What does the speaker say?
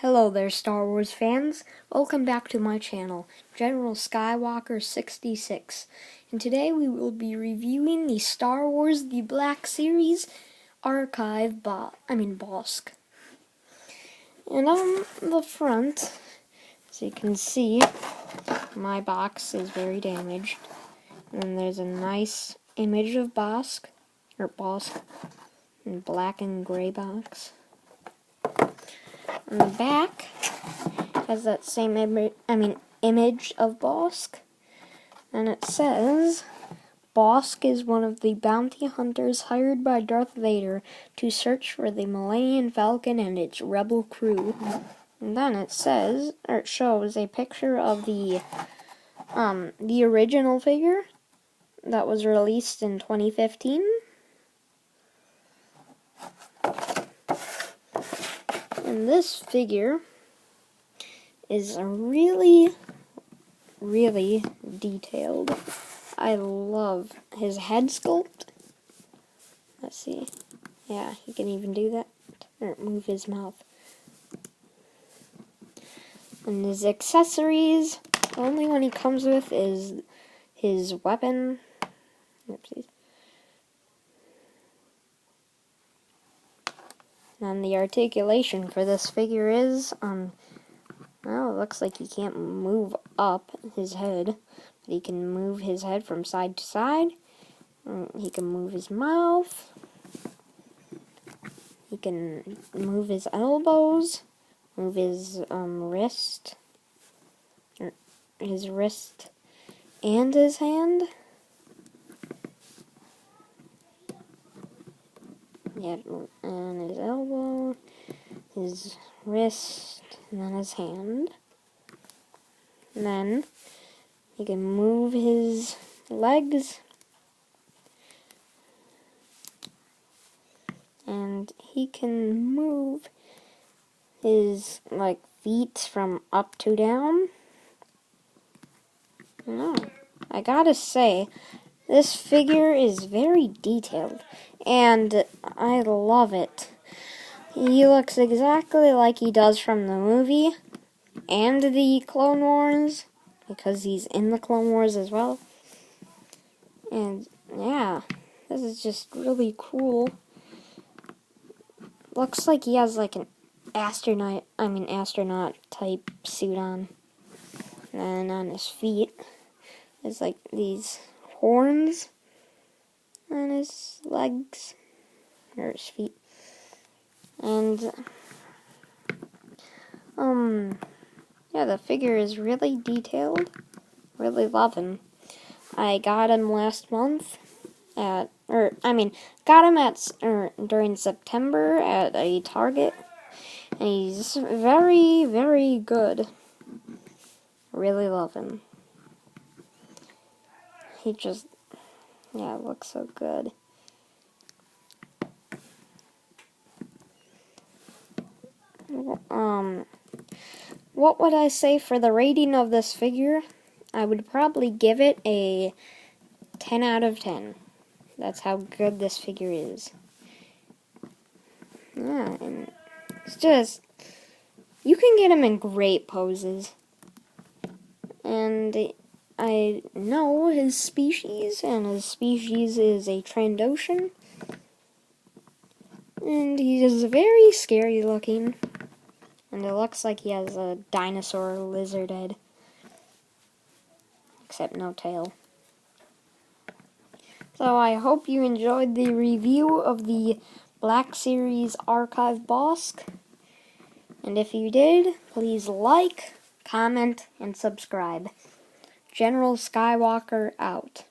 Hello there, Star Wars fans. Welcome back to my channel, General Skywalker 66. And today we will be reviewing the Star Wars The Black Series Archive Bossk. And on the front, as you can see, my box is very damaged. And there's a nice image of Bossk, in black and gray box. On the back has that same image of Bossk, and it says, Bossk is one of the bounty hunters hired by Darth Vader to search for the Millennium Falcon and its rebel crew. And then it shows a picture of the original figure that was released in 2015. And this figure is really, really detailed. I love his head sculpt. Let's see. Yeah, he can even do that. Or move his mouth. And his accessories, the only one he comes with is his weapon. Oopsies. And the articulation for this figure is, well, it looks like he can't move up his head, but he can move his head from side to side. He can move his mouth. He can move his elbows, move his wrist, or his wrist and his hand. Yeah, and his elbow, his wrist, and then his hand. And then he can move his legs. And he can move his, feet from up to down. I gotta say, this figure is very detailed, and I love it. He looks exactly like he does from the movie and the Clone Wars, because he's in the Clone Wars as well. And yeah, this is just really cool. Looks like he has an astronaut type suit on. And on his feet is these horns on his legs, or his feet. And yeah, the figure is really detailed. Really love him. I got him last month during September at a Target, and he's very, very good. Really love him. He just, looks so good. What would I say for the rating of this figure? I would probably give it a 10 out of 10. That's how good this figure is. Yeah, and it's just, you can get him in great poses. And I know his species, and his species is a Trandoshan. And he is very scary looking. And it looks like he has a dinosaur lizard head. Except no tail. So I hope you enjoyed the review of the Black Series Archive Bossk. And if you did, please like, comment, and subscribe. General Skywalker out.